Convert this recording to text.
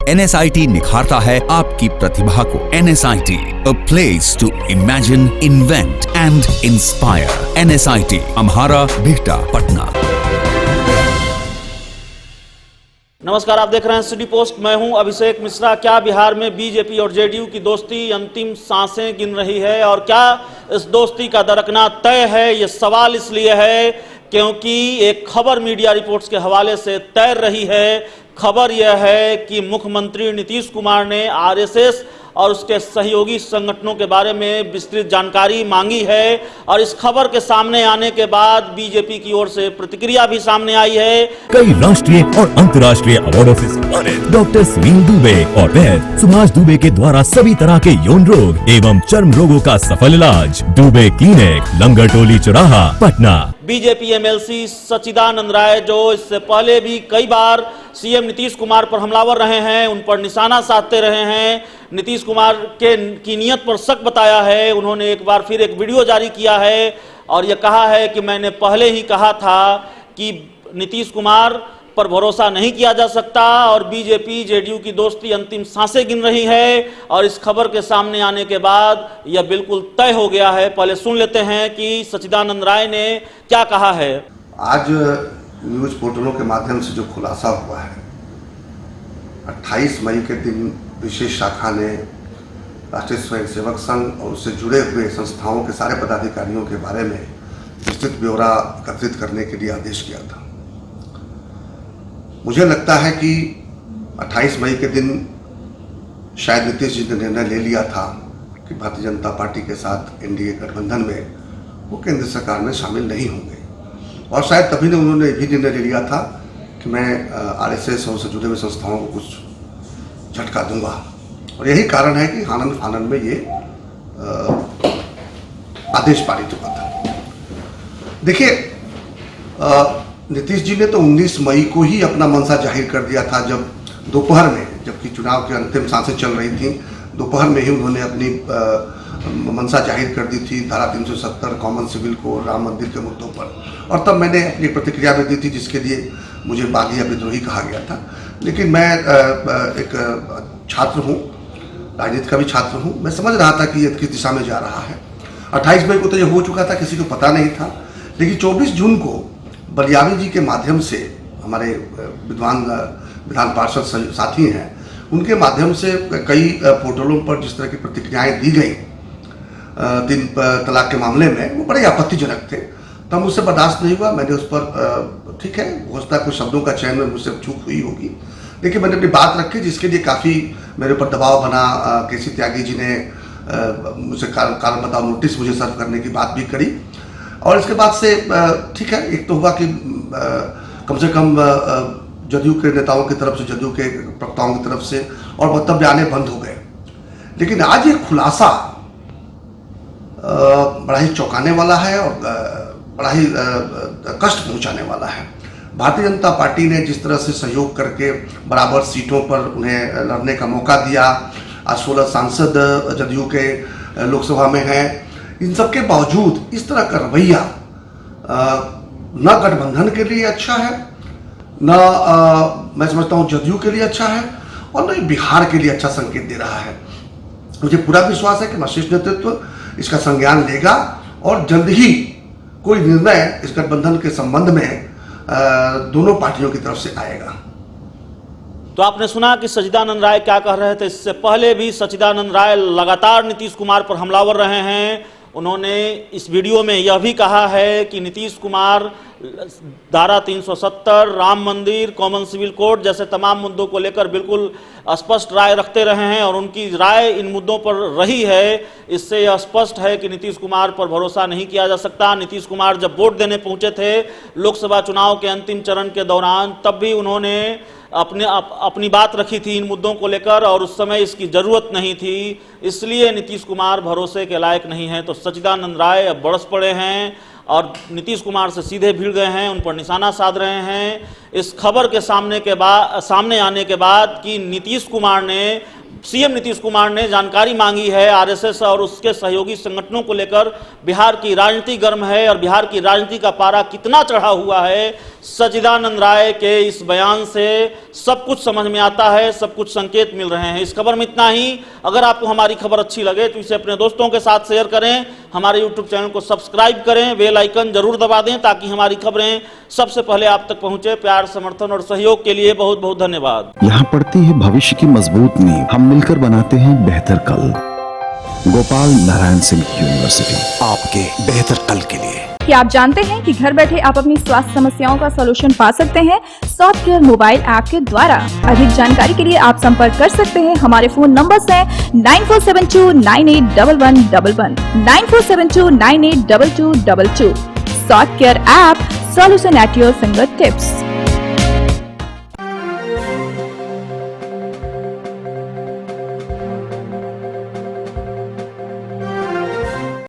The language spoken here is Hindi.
NSIT निखारता है आपकी प्रतिभा को। NSIT, a place to imagine, invent and inspire. NSIT, अम्हारा, Bihta, Patna. नमस्कार, आप देख रहे हैं सिटी पोस्ट। मैं हूं अभिषेक मिश्रा। क्या बिहार में बीजेपी और जेडीयू की दोस्ती अंतिम सांसें गिन रही है और क्या इस दोस्ती का दरकना तय है? ये सवाल इसलिए है क्योंकि एक खबर मीडिया रिपोर्ट्स के हवाले से तैर रही है। खबर यह है कि मुख्यमंत्री नीतीश कुमार ने आरएसएस और उसके सहयोगी संगठनों के बारे में विस्तृत जानकारी मांगी है और इस खबर के सामने आने के बाद बीजेपी की ओर से प्रतिक्रिया भी सामने आई है। कई राष्ट्रीय और अंतर्राष्ट्रीय अवार्डों से सम्मानित डॉक्टर सुनील दुबे और वैद्य सुभाष दुबे के द्वारा सभी तरह के यौन रोग एवं चर्म रोगों का सफल इलाज। दुबे क्लिनिक, लंगर टोली चौराहा, पटना। बीजेपी एमएलसी सच्चिदानंद राय, जो इससे पहले भी कई बार सीएम नीतीश कुमार पर हमलावर रहे हैं, उन पर निशाना साधते रहे हैं, नीतीश कुमार की नीयत पर शक बताया है। उन्होंने एक बार फिर एक वीडियो जारी किया है और यह कहा है कि मैंने पहले ही कहा था कि नीतीश कुमार पर भरोसा नहीं किया जा सकता और बीजेपी जेडीयू की दोस्ती अंतिम सांसें गिन रही है और इस खबर के सामने आने के बाद यह बिल्कुल तय हो गया है। पहले सुन लेते हैं कि सच्चिदानंद राय ने क्या कहा है। आज न्यूज पोर्टलों के माध्यम से जो खुलासा हुआ है, 28 मई के दिन विशेष शाखा ने राष्ट्रीय स्वयंसेवक संघ और उससे जुड़े हुए संस्थाओं के सारे पदाधिकारियों के बारे में विस्तृत ब्यौरा एकत्रित करने के लिए आदेश किया था। मुझे लगता है कि 28 मई के दिन शायद नीतीश जी ने निर्णय ले लिया था कि भारतीय जनता पार्टी के साथ एनडीए गठबंधन में वो केंद्र सरकार में शामिल नहीं होंगे और शायद तभी ने उन्होंने भी निर्णय ले लिया था कि मैं आरएसएस और उससे जुड़े हुए संस्थाओं को कुछ झटका दूंगा और यही कारण है कि आनंद फानंद में ये आदेश पारित हुआ था। देखिए, नीतीश जी ने तो 19 मई को ही अपना मनसा जाहिर कर दिया था, जब दोपहर में, जबकि चुनाव की अंतिम सांसें चल रही थी, दोपहर में ही उन्होंने अपनी मनसा जाहिर कर दी थी धारा 370 कॉमन सिविल कोड, राम मंदिर के मुद्दों पर। और तब मैंने अपनी प्रतिक्रिया भी दी थी जिसके लिए मुझे बागी या विद्रोही कहा गया था। लेकिन मैं एक छात्र हूँ, राजनीति का भी छात्र हूँ, मैं समझ रहा था कि ये किस दिशा में जा रहा है। 28 मई को तो ये हो चुका था, किसी को पता नहीं था। लेकिन 24 जून को बलियावी जी के माध्यम से, हमारे विधान पार्षद साथी हैं, उनके माध्यम से कई पोर्टलों पर जिस तरह की प्रतिक्रियाएं दी गई 3 तलाक के मामले में, वो बड़े आपत्तिजनक थे। तब मुझसे बर्दाश्त नहीं हुआ। मैंने उस पर, ठीक है, हो सकता है कुछ शब्दों का चयन में मुझसे चूक हुई होगी, लेकिन मैंने अपनी बात रखी जिसके लिए काफ़ी मेरे ऊपर दबाव बना। केसी त्यागी जी ने मुझसे कारण बताओ नोटिस मुझे सर्व करने की बात भी करी और इसके बाद से ठीक है, एक तो हुआ कि कम से कम जदयू के नेताओं की तरफ से, जदयू के प्रवक्ताओं की तरफ से और वक्तव्य आने बंद हो गए। लेकिन आज ये खुलासा बड़ा ही चौंकाने वाला है और बड़ा ही कष्ट पहुंचाने वाला है। भारतीय जनता पार्टी ने जिस तरह से सहयोग करके बराबर सीटों पर उन्हें लड़ने का मौका दिया, आज 16 सांसद जदयू के लोकसभा में हैं, इन सब के बावजूद इस तरह का रवैया न गठबंधन के लिए अच्छा है, न मैं समझता हूँ जदयू के लिए अच्छा है और न बिहार के लिए अच्छा संकेत दे रहा है। मुझे पूरा विश्वास है कि शीर्ष नेतृत्व इसका संज्ञान लेगा और जल्द ही कोई निर्णय इस गठबंधन के संबंध में दोनों पार्टियों की तरफ से आएगा। तो आपने सुना कि सच्चिदानंद राय क्या कह रहे थे। इससे पहले भी सच्चिदानंद राय लगातार नीतीश कुमार पर हमलावर रहे हैं। उन्होंने इस वीडियो में यह भी कहा है कि नीतीश कुमार धारा 370, राम मंदिर, कॉमन सिविल कोड जैसे तमाम मुद्दों को लेकर बिल्कुल स्पष्ट राय रखते रहे हैं और उनकी राय इन मुद्दों पर रही है। इससे यह स्पष्ट है कि नीतीश कुमार पर भरोसा नहीं किया जा सकता। नीतीश कुमार जब वोट देने पहुंचे थे लोकसभा चुनाव के अंतिम चरण के दौरान, तब भी उन्होंने अपनी बात रखी थी इन मुद्दों को लेकर और उस समय इसकी जरूरत नहीं थी, इसलिए नीतीश कुमार भरोसे के लायक नहीं है। तो सच्चिदानंद राय अब बरस पड़े हैं और नीतीश कुमार से सीधे भिड़ गए हैं, उन पर निशाना साध रहे हैं। इस खबर के सामने आने के बाद कि नीतीश कुमार ने सीएम नीतीश कुमार ने जानकारी मांगी है आरएसएस और उसके सहयोगी संगठनों को लेकर। बिहार की राजनीति गर्म है और बिहार की राजनीति का पारा कितना चढ़ा हुआ है, सच्चिदानंद राय के इस बयान से सब कुछ समझ में आता है, सब कुछ संकेत मिल रहे हैं। इस खबर में इतना ही। अगर आपको हमारी खबर अच्छी लगे तो इसे अपने दोस्तों के साथ शेयर करें, हमारे यूट्यूब चैनल को सब्सक्राइब करें, बेल आइकन जरूर दबा दें ताकि हमारी खबरें सबसे पहले आप तक पहुंचे। प्यार, समर्थन और सहयोग के लिए बहुत बहुत धन्यवाद। यहाँ पड़ती है भविष्य की मजबूत नींव, हम मिलकर बनाते हैं बेहतर कल। गोपाल नारायण सिंह यूनिवर्सिटी, आपके बेहतर कल के लिए। क्या आप जानते हैं कि घर बैठे आप अपनी स्वास्थ्य समस्याओं का सॉल्यूशन पा सकते हैं सॉफ्टकेयर मोबाइल ऐप के द्वारा। अधिक जानकारी के लिए आप संपर्क कर सकते हैं। हमारे फोन नंबर्स हैं 9472981111, 9472982222। Softcare app, solution at your finger tips.